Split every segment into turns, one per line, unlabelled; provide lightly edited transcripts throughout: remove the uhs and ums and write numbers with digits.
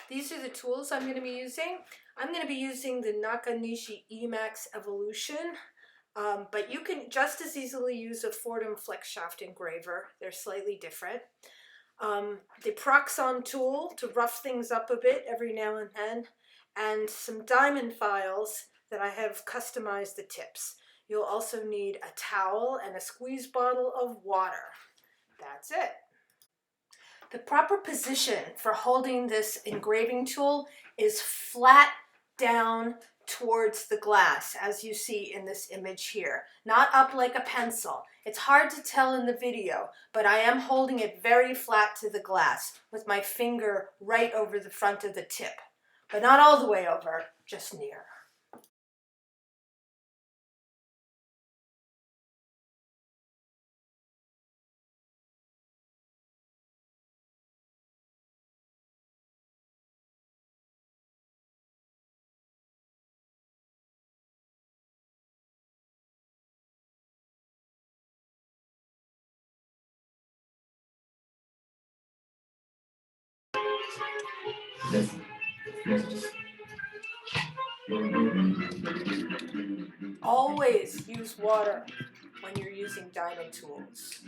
These are the tools I'm going to be using. I'm going to be using the Nakanishi Emax Evolution, but you can just as easily use a Fortum Flex Shaft engraver. They're slightly different. The Proxon tool to rough things up a bit every now and then, and some diamond files that I have customized the tips. You'll also need a towel and a squeeze bottle of water. That's it. The proper position for holding this engraving tool is flat down towards the glass, as you see in this image here, not up like a pencil. It's hard to tell in the video, but I am holding it very flat to the glass with my finger right over the front of the tip, but not all the way over, just near. Always use water when you're using diamond tools.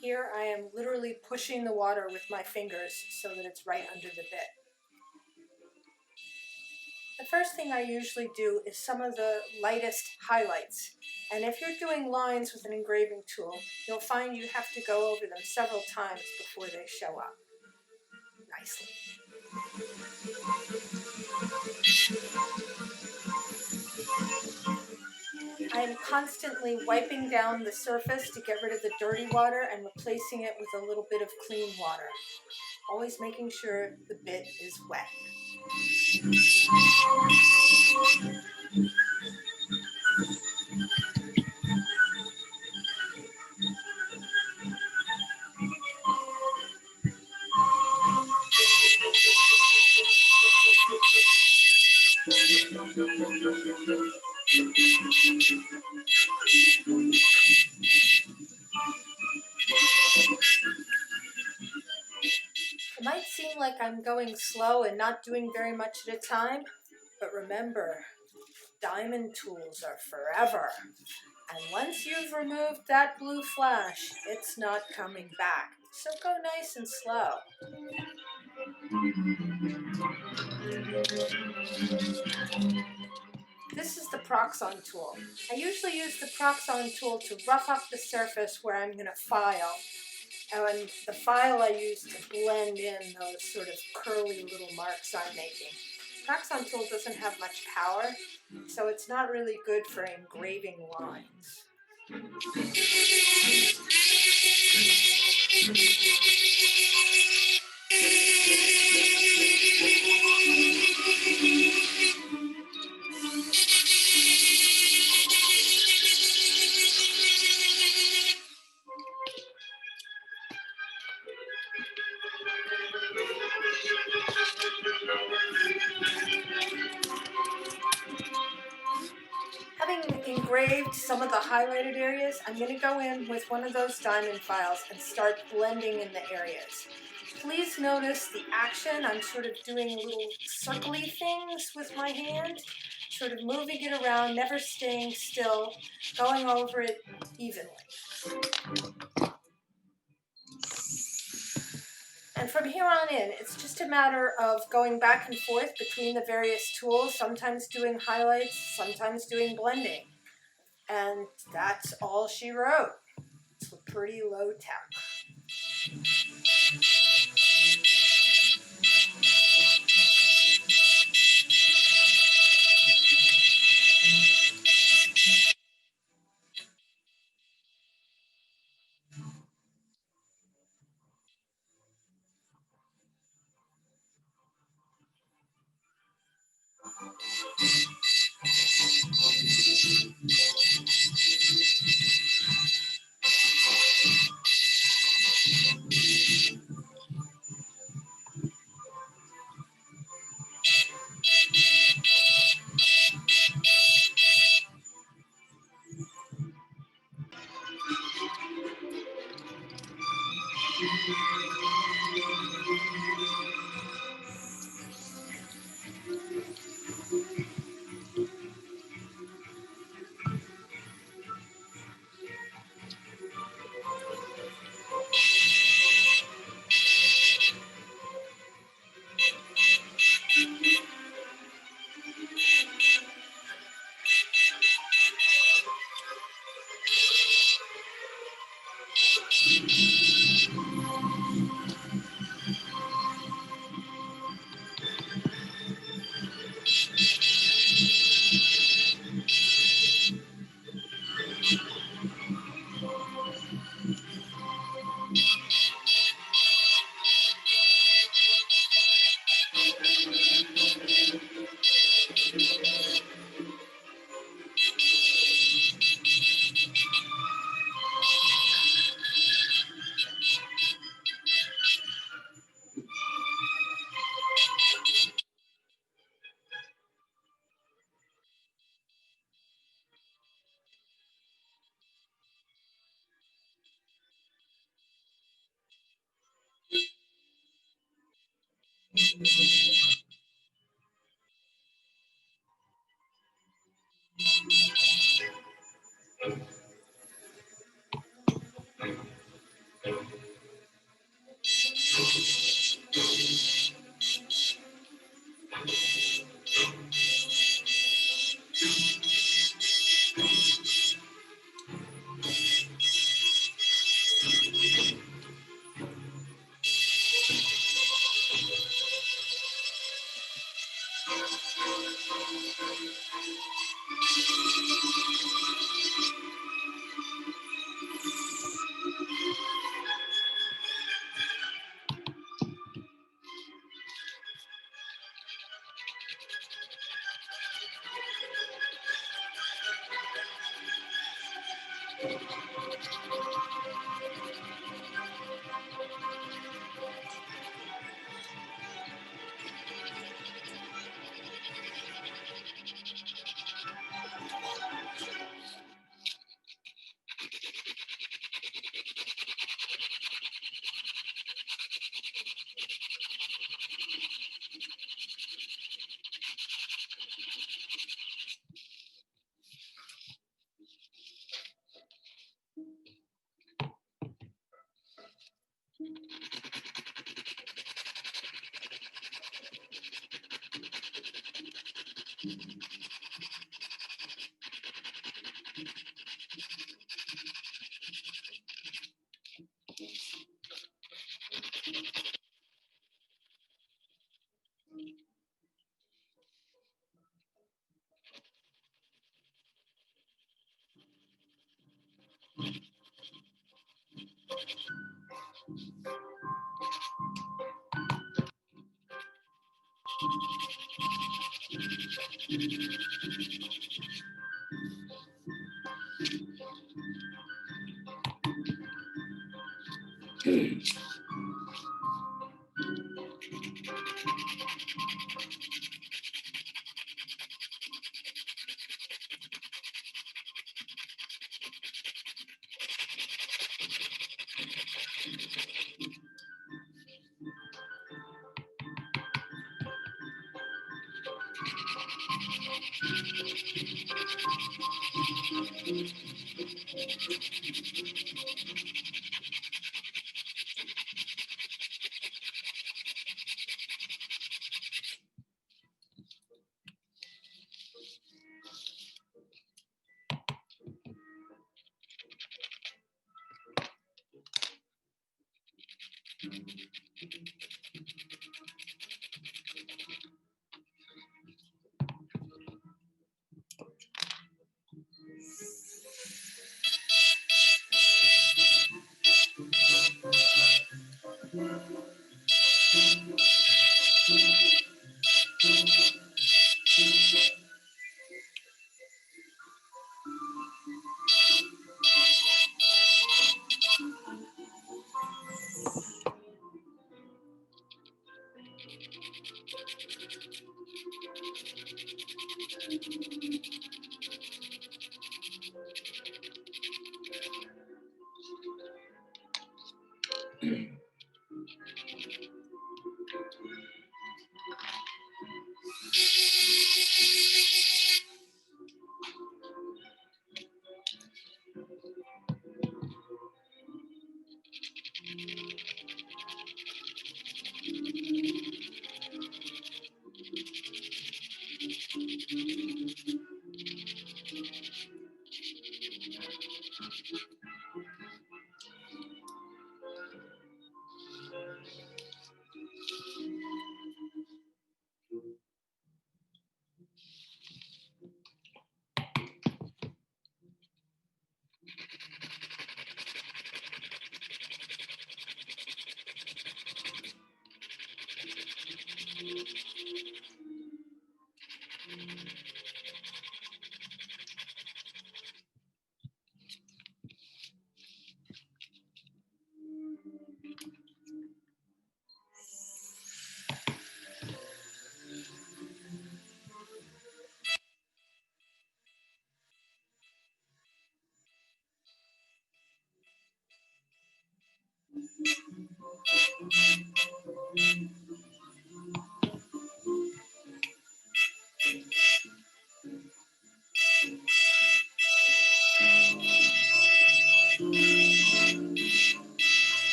Here I am literally pushing the water with my fingers so that it's right under the bit. The first thing I usually do is some of the lightest highlights. And if you're doing lines with an engraving tool, you'll find you have to go over them several times before they show up nicely. I am constantly wiping down the surface to get rid of the dirty water and replacing it with a little bit of clean water. Always making sure the bit is wet. It might seem like I'm going slow and not doing very much at a time, but remember, diamond tools are forever. And once you've removed that blue flash, it's not coming back. So go nice and slow. This is the Proxon tool. I usually use the Proxon tool to rough up the surface where I'm going to file. And the file I use to blend in those sort of curly little marks I'm making. Proxon tool doesn't have much power, so it's not really good for engraving lines. Having engraved some of the highlighted areas, I'm going to go in with one of those diamond files and start blending in the areas. Please notice the action. I'm sort of doing little circly things with my hand, sort of moving it around, never staying still, going over it evenly. And from here on in, it's just a matter of going back and forth between the various tools, sometimes doing highlights, sometimes doing blending. And that's all she wrote. It's pretty low tech.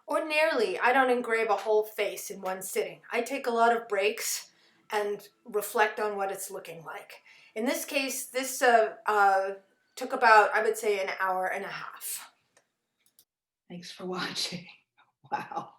Ordinarily, I don't engrave a whole face in one sitting. I take a lot of breaks and reflect on what it's looking like. In this case, this took about, I would say, an hour and a half.
Thanks for watching. Wow.